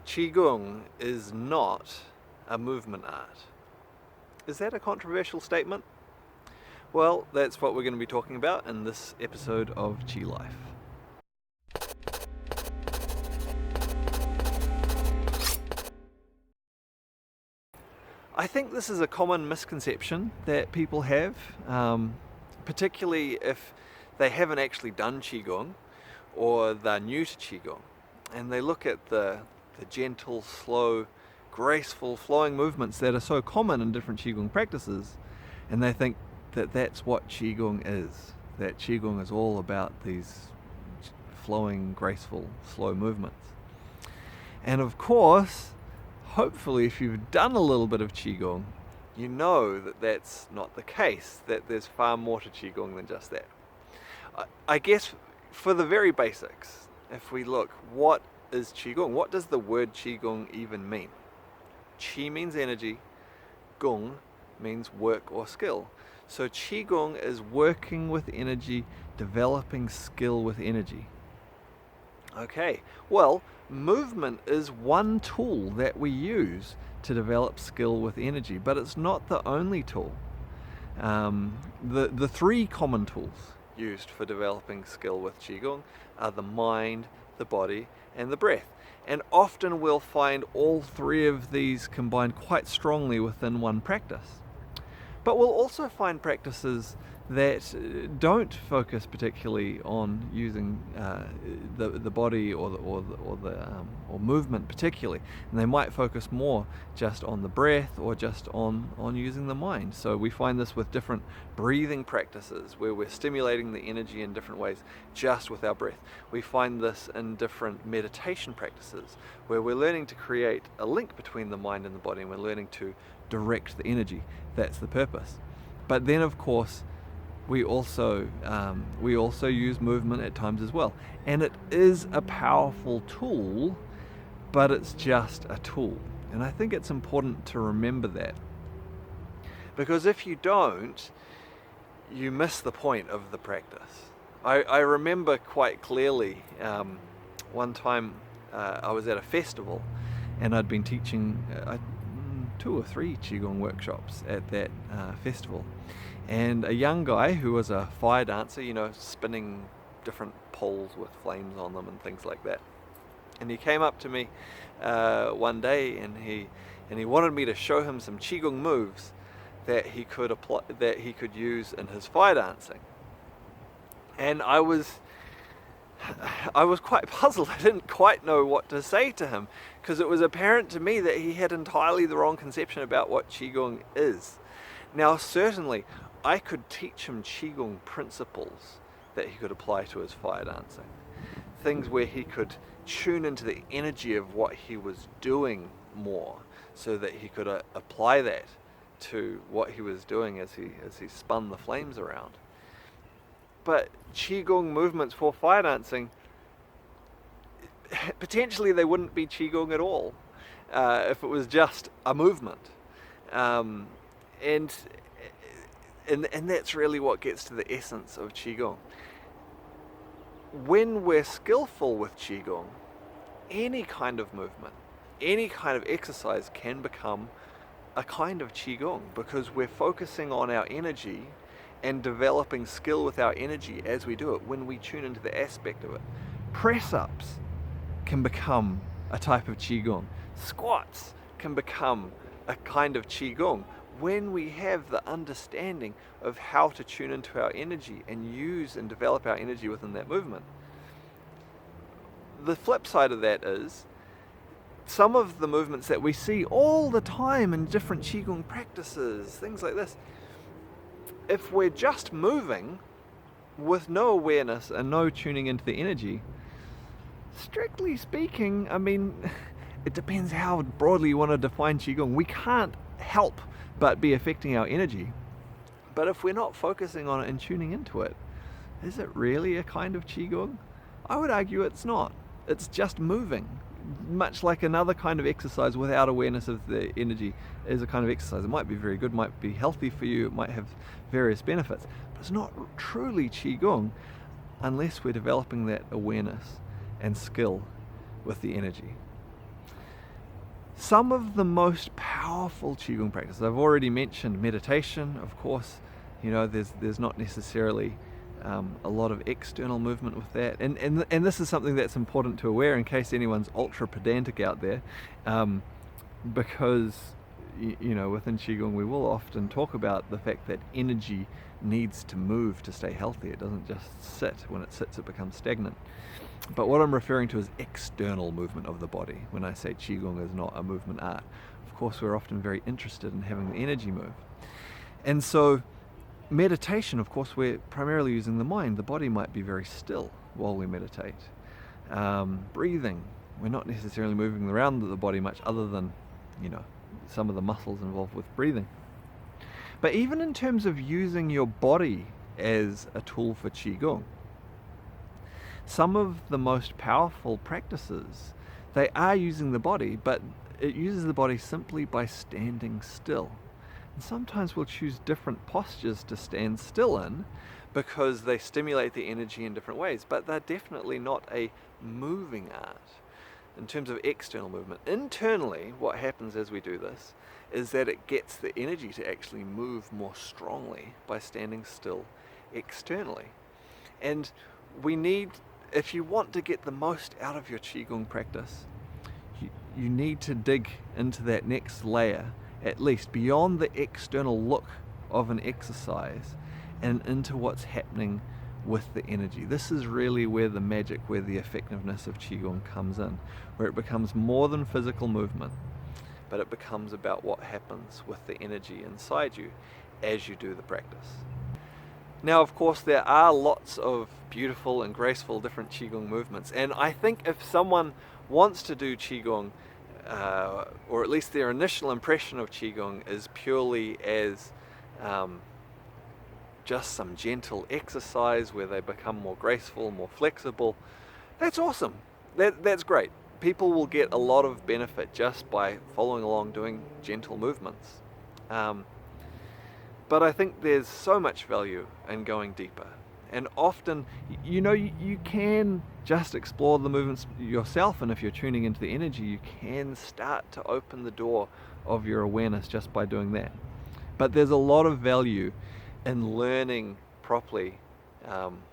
Qigong is not a movement art. Is that a controversial statement? Well, that's what we're going to be talking about in this episode of Qi Life. I think this is a common misconception that people have, particularly if they haven't actually done Qigong or they're new to Qigong, and they look at the gentle, slow, graceful, flowing movements that are so common in different Qigong practices, and they think that that's what Qigong is, that Qigong is all about these flowing, graceful, slow movements. And of course, hopefully if you've done a little bit of Qigong, you know that that's not the case, that there's far more to Qigong than just that. I guess for the very basics, if we look, what is Qigong? What does the word Qigong even mean? Qi means energy, Gong means work or skill. So Qigong is working with energy, developing skill with energy. Okay, well, movement is one tool that we use to develop skill with energy, but it's not the only tool. The three common tools used for developing skill with Qigong are the mind, the body, and the breath. And often we'll find all three of these combined quite strongly within one practice. But we'll also find practices that don't focus particularly on using the body or movement particularly, and they might focus more just on the breath or just on using the mind. So we find this with different breathing practices where we're stimulating the energy in different ways just with our breath. We find this in different meditation practices where we're learning to create a link between the mind and the body, and we're learning to direct the energy. That's the purpose. But then of course we also use movement at times as well, and it is a powerful tool, but it's just a tool. And I think it's important to remember that, because if you don't, you miss the point of the practice. I remember quite clearly one time I was at a festival and I'd been teaching 2 or 3 Qigong workshops at that festival. And a young guy who was a fire dancer, spinning different poles with flames on them and things like that. And he came up to me one day and he wanted me to show him some Qigong moves that he could use in his fire dancing. And I was quite puzzled. I didn't quite know what to say to him, because it was apparent to me that he had entirely the wrong conception about what Qigong is. Now, certainly, I could teach him Qigong principles that he could apply to his fire dancing. Things where he could tune into the energy of what he was doing more, so that he could apply that to what he was doing as he spun the flames around. But Qigong movements for fire dancing, potentially they wouldn't be Qigong at all if it was just a movement. And that's really what gets to the essence of Qigong. When we're skillful with Qigong, any kind of movement, any kind of exercise can become a kind of Qigong, because we're focusing on our energy and developing skill with our energy as we do it, when we tune into the aspect of it. Press-ups can become a type of Qigong. Squats can become a kind of Qigong when we have the understanding of how to tune into our energy and use and develop our energy within that movement. The flip side of that is some of the movements that we see all the time in different Qigong practices, things like this, if we're just moving with no awareness and no tuning into the energy, strictly speaking, it depends how broadly you want to define Qigong. We can't help but be affecting our energy. But if we're not focusing on it and tuning into it, is it really a kind of Qigong? I would argue it's not. It's just moving. Much like another kind of exercise without awareness of the energy is a kind of exercise. It might be very good, might be healthy for you, it might have various benefits, but it's not truly Qigong unless we're developing that awareness and skill with the energy. Some of the most powerful Qigong practices, I've already mentioned meditation, of course. There's not necessarily a lot of external movement with that, and this is something that's important to aware in case anyone's ultra pedantic out there, because within Qigong we will often talk about the fact that energy needs to move to stay healthy. It doesn't just sit. When it sits, it becomes stagnant. But what I'm referring to is external movement of the body. When I say Qigong is not a movement art, of course we're often very interested in having the energy move. And so meditation, of course, we're primarily using the mind. The body might be very still while we meditate. Breathing, we're not necessarily moving around the body much other than, some of the muscles involved with breathing. But even in terms of using your body as a tool for Qigong, some of the most powerful practices, they are using the body, but it uses the body simply by standing still. And sometimes we'll choose different postures to stand still in because they stimulate the energy in different ways, but they're definitely not a moving art in terms of external movement. Internally, what happens as we do this is that it gets the energy to actually move more strongly by standing still externally. And we need, if you want to get the most out of your Qigong practice, you need to dig into that next layer, at least beyond the external look of an exercise and into what's happening with the energy. This is really where the magic, where the effectiveness of Qigong comes in, where it becomes more than physical movement, but it becomes about what happens with the energy inside you as you do the practice. Now, of course, there are lots of beautiful and graceful different Qigong movements, and I think if someone wants to do Qigong, or at least their initial impression of Qigong is purely as just some gentle exercise where they become more graceful, more flexible, that's awesome. That's great. People will get a lot of benefit just by following along doing gentle movements. But I think there's so much value in going deeper. And often, you can just explore the movements yourself, and if you're tuning into the energy, you can start to open the door of your awareness just by doing that. But there's a lot of value in learning properly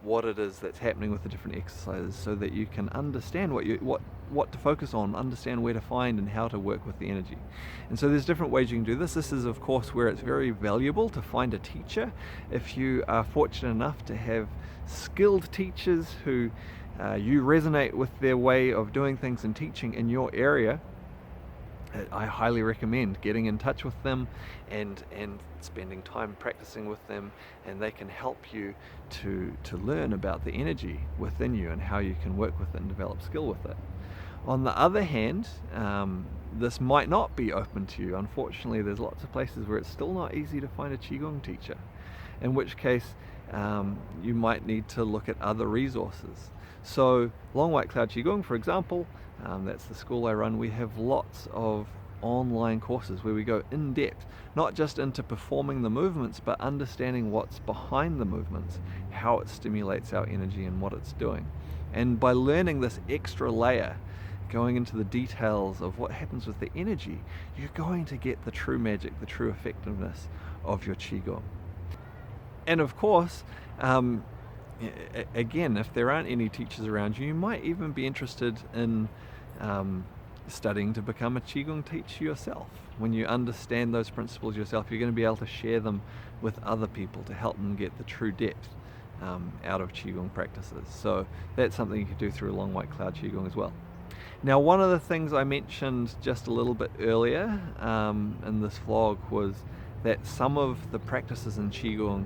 what it is that's happening with the different exercises, so that you can understand what to focus on, understand where to find and how to work with the energy. And so there's different ways you can do this. This is, of course, where it's very valuable to find a teacher. If you are fortunate enough to have skilled teachers who you resonate with their way of doing things and teaching in your area, I highly recommend getting in touch with them and spending time practicing with them, and they can help you to learn about the energy within you and how you can work with it and develop skill with it. On the other hand, this might not be open to you. Unfortunately, there's lots of places where it's still not easy to find a Qigong teacher, in which case you might need to look at other resources. So Long White Cloud Qigong, for example, that's the school I run, we have lots of online courses where we go in depth, not just into performing the movements, but understanding what's behind the movements, how it stimulates our energy and what it's doing. And by learning this extra layer, going into the details of what happens with the energy, you're going to get the true magic, the true effectiveness of your Qigong. And of course, again, if there aren't any teachers around you, you might even be interested in studying to become a Qigong teacher yourself. When you understand those principles yourself, you're going to be able to share them with other people to help them get the true depth out of Qigong practices. So that's something you can do through Long White Cloud Qigong as well. Now, one of the things I mentioned just a little bit earlier in this vlog was that some of the practices in Qigong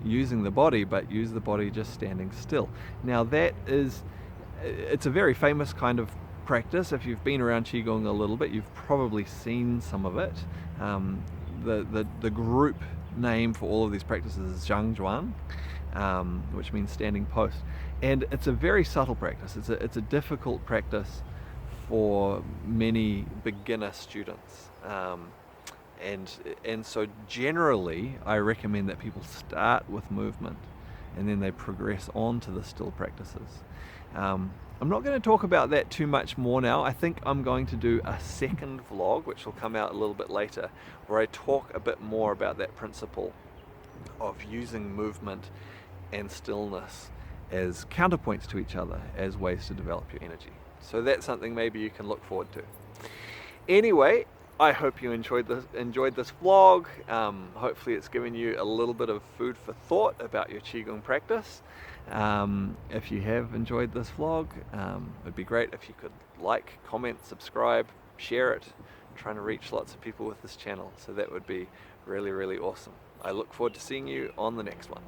using the body, but use the body just standing still. Now it's a very famous kind of practice. If you've been around Qigong a little bit, you've probably seen some of it. The group name for all of these practices is Zhangzhuan, which means standing post. And it's a very subtle practice. It's a difficult practice for many beginner students. And so generally, I recommend that people start with movement and then they progress on to the still practices. I'm not going to talk about that too much more now. I think I'm going to do a second vlog, which will come out a little bit later, where I talk a bit more about that principle of using movement and stillness as counterpoints to each other, as ways to develop your energy. So that's something maybe you can look forward to. Anyway, I hope you enjoyed this vlog. Hopefully it's given you a little bit of food for thought about your Qigong practice. If you have enjoyed this vlog, it'd be great if you could like, comment, subscribe, share it. I'm trying to reach lots of people with this channel, so that would be really, really awesome. I look forward to seeing you on the next one.